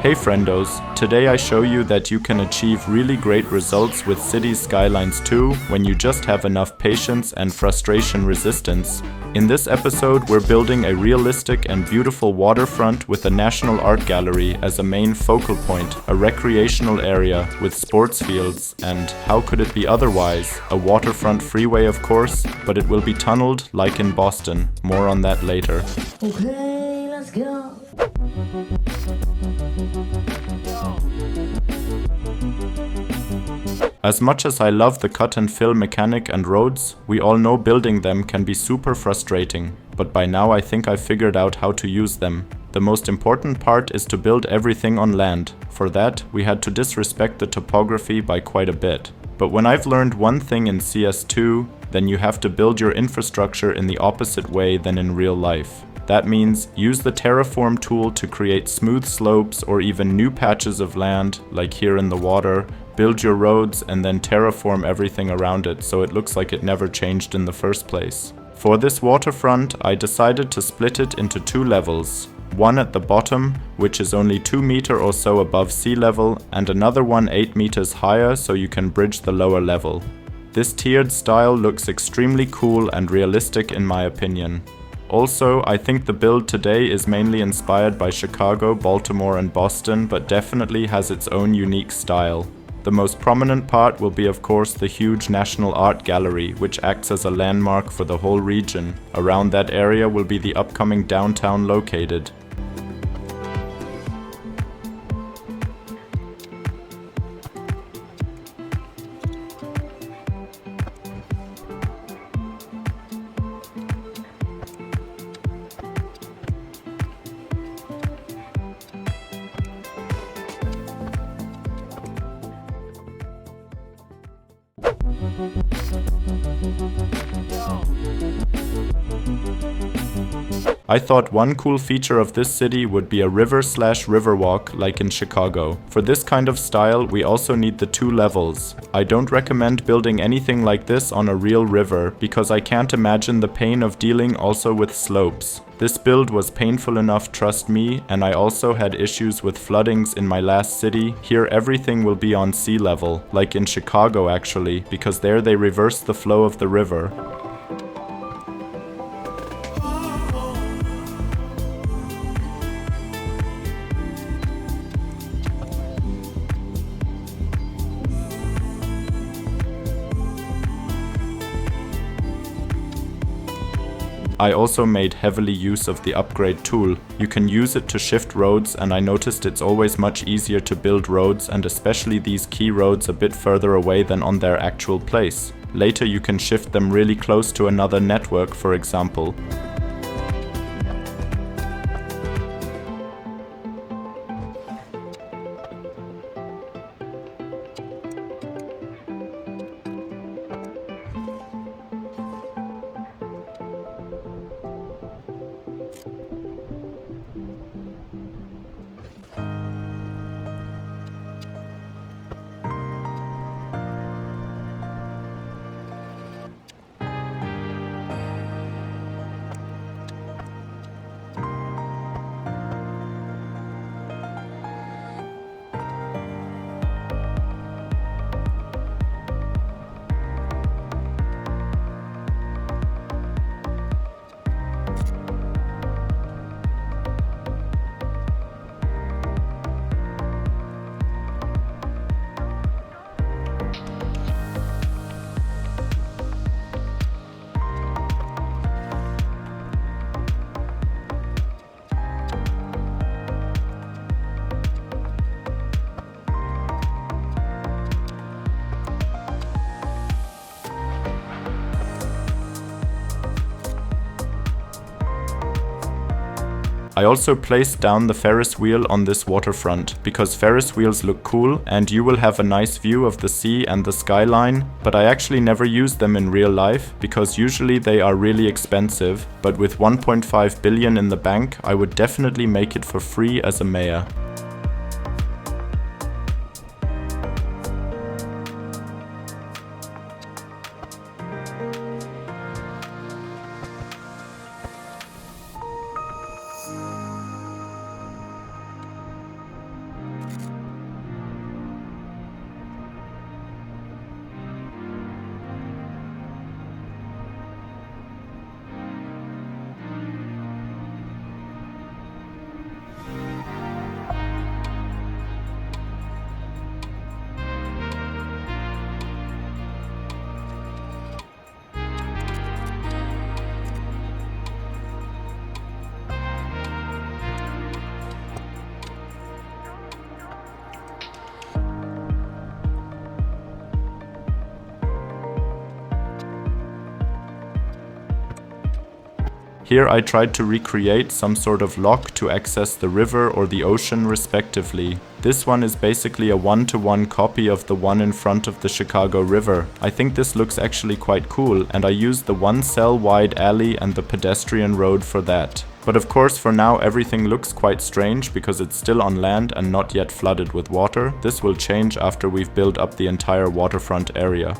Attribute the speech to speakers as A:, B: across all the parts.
A: Hey friendos, today I show you that you can achieve really great results with Cities Skylines 2 when you just have enough patience and frustration resistance. In this episode we're building a realistic and beautiful waterfront with a national art gallery as a main focal point, a recreational area with sports fields, and how could it be otherwise? A waterfront freeway of course, but it will be tunneled like in Boston. More on that later.
B: Okay, let's go.
A: As much as I love the cut and fill mechanic and roads, we all know building them can be super frustrating, but by now I think I've figured out how to use them. The most important part is to build everything on land. For that, we had to disrespect the topography by quite a bit. But when I've learned one thing in CS2, then you have to build your infrastructure in the opposite way than in real life. That means use the terraform tool to create smooth slopes or even new patches of land, like here in the water, build your roads and then terraform everything around it so it looks like it never changed in the first place. For this waterfront, I decided to split it into two levels. One at the bottom, which is only 2 meters or so above sea level, and another one 8 meters higher so you can bridge the lower level. This tiered style looks extremely cool and realistic in my opinion. Also, I think the build today is mainly inspired by Chicago, Baltimore and Boston, but definitely has its own unique style. The most prominent part will be of course the huge National Art Gallery, which acts as a landmark for the whole region. Around that area will be the upcoming downtown located. I thought one cool feature of this city would be a river/riverwalk like in Chicago. For this kind of style, we also need the two levels. I don't recommend building anything like this on a real river, because I can't imagine the pain of dealing also with slopes. This build was painful enough, trust me, and I also had issues with floodings in my last city. Here everything will be on sea level, like in Chicago actually, because there they reverse the flow of the river. I also made heavily use of the upgrade tool. You can use it to shift roads, and I noticed it's always much easier to build roads, and especially these key roads a bit further away than on their actual place. Later you can shift them really close to another network, for example. I also placed down the Ferris wheel on this waterfront, because Ferris wheels look cool and you will have a nice view of the sea and the skyline, but I actually never use them in real life, because usually they are really expensive, but with 1.5 billion in the bank, I would definitely make it for free as a mayor. Here I tried to recreate some sort of lock to access the river or the ocean respectively. This one is basically a one-to-one copy of the one in front of the Chicago River. I think this looks actually quite cool, and I used the one cell wide alley and the pedestrian road for that. But of course for now everything looks quite strange because it's still on land and not yet flooded with water. This will change after we've built up the entire waterfront area.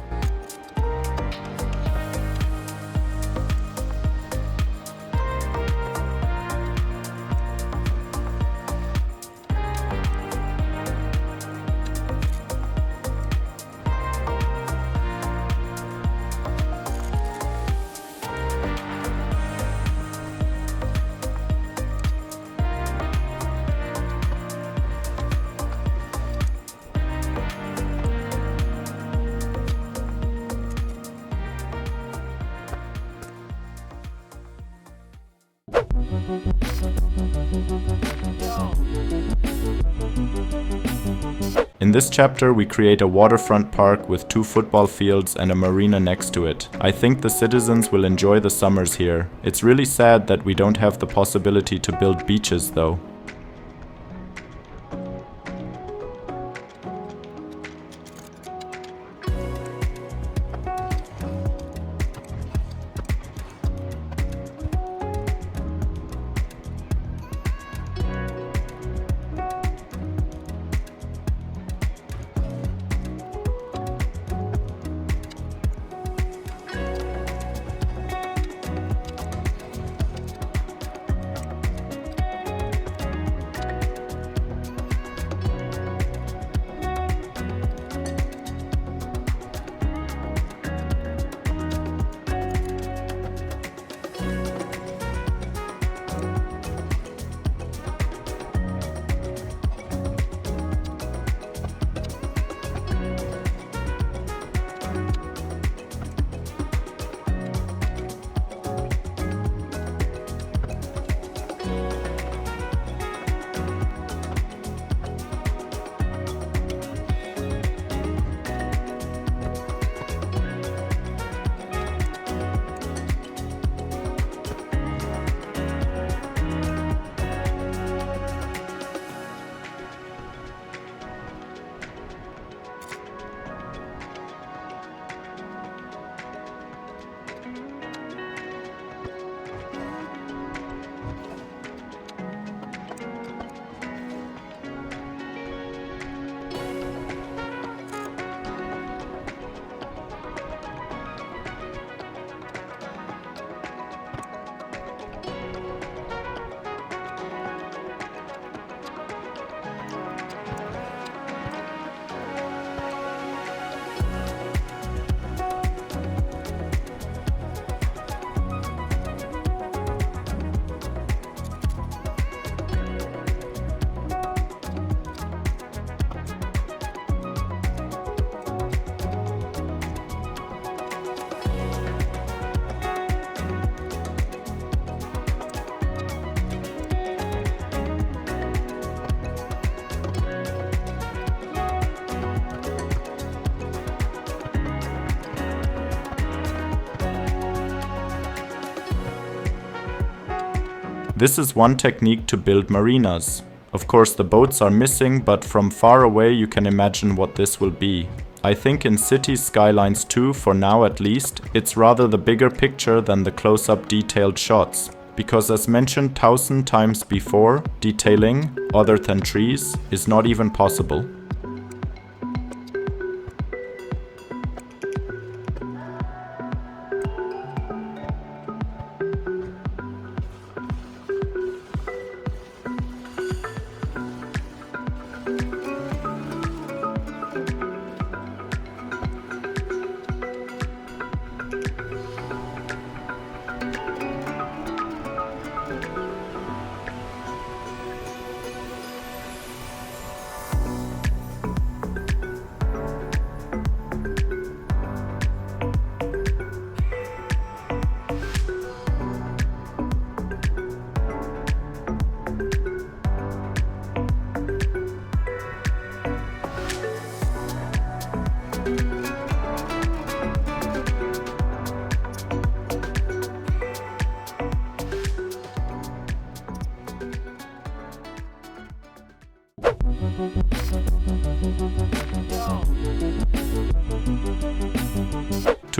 A: In this chapter we create a waterfront park with 2 football fields and a marina next to it. I think the citizens will enjoy the summers here. It's really sad that we don't have the possibility to build beaches though. This is one technique to build marinas. Of course the boats are missing, but from far away you can imagine what this will be. I think in Cities Skylines 2, for now at least, it's rather the bigger picture than the close-up detailed shots. Because as mentioned 1000 times before, detailing, other than trees, is not even possible.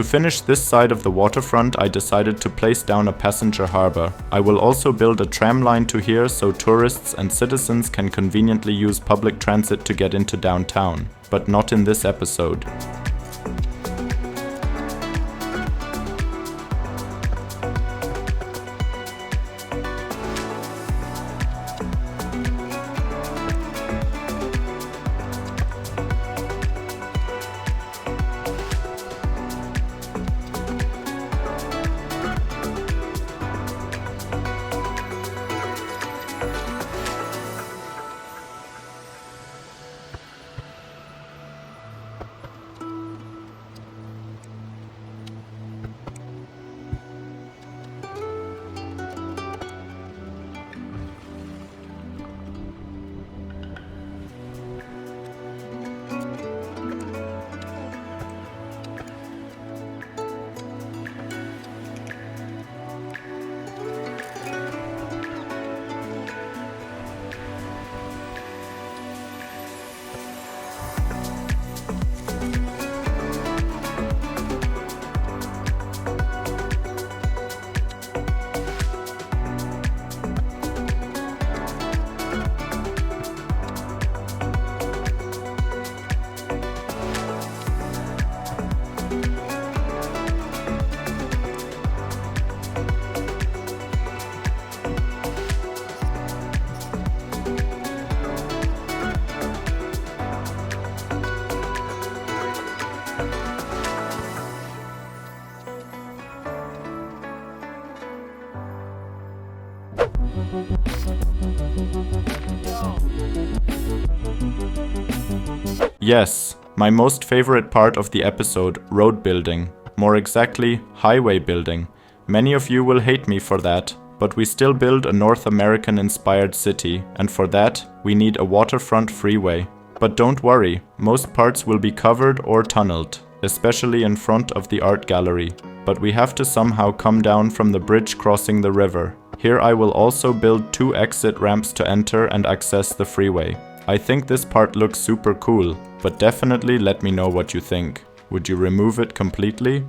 A: To finish this side of the waterfront, I decided to place down a passenger harbor. I will also build a tram line to here so tourists and citizens can conveniently use public transit to get into downtown, but not in this episode. Yes, my most favorite part of the episode, road building. More exactly, highway building. Many of you will hate me for that, but we still build a North American-inspired city, and for that, we need a waterfront freeway. But don't worry, most parts will be covered or tunneled, especially in front of the art gallery. But we have to somehow come down from the bridge crossing the river. Here I will also build 2 exit ramps to enter and access the freeway. I think this part looks super cool, but definitely let me know what you think. Would you remove it completely?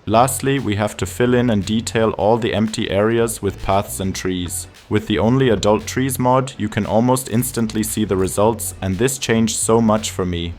A: Lastly, we have to fill in and detail all the empty areas with paths and trees. With the Only Adult Trees mod, you can almost instantly see the results, and this changed so much for me.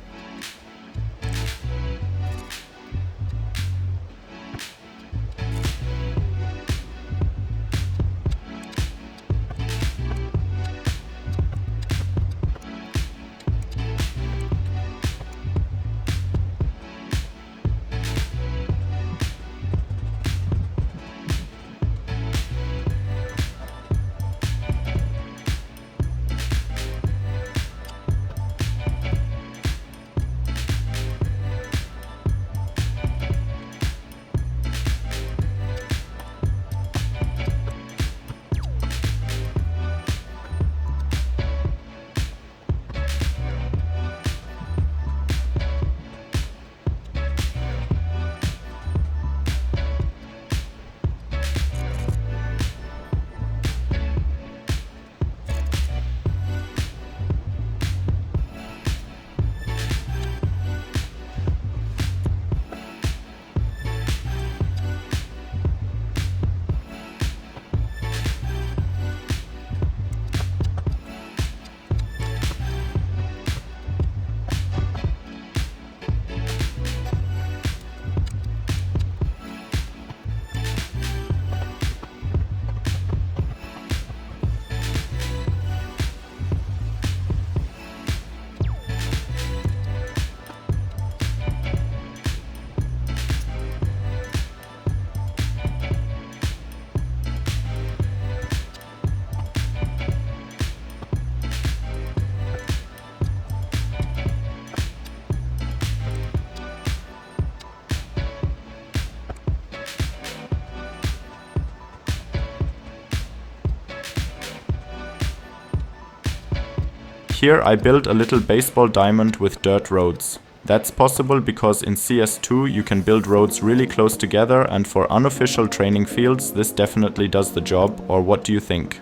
A: here I built a little baseball diamond with dirt roads. That's possible because in CS2 you can build roads really close together, and for unofficial training fields this definitely does the job, or what do you think?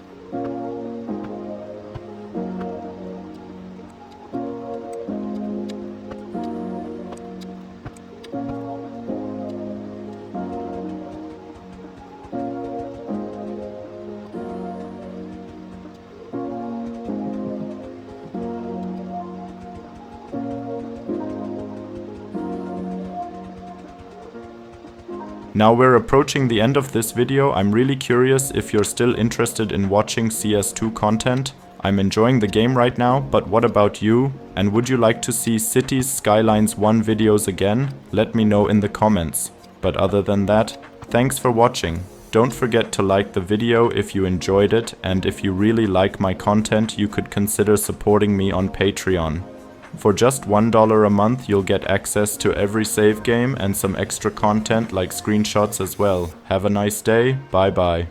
A: Now we're approaching the end of this video. I'm really curious if you're still interested in watching CS2 content. I'm enjoying the game right now, but what about you? And would you like to see Cities Skylines 1 videos again? Let me know in the comments. But other than that, thanks for watching. Don't forget to like the video if you enjoyed it, and if you really like my content, you could consider supporting me on Patreon. For just $1 a month, you'll get access to every save game and some extra content like screenshots as well. Have a nice day. Bye bye.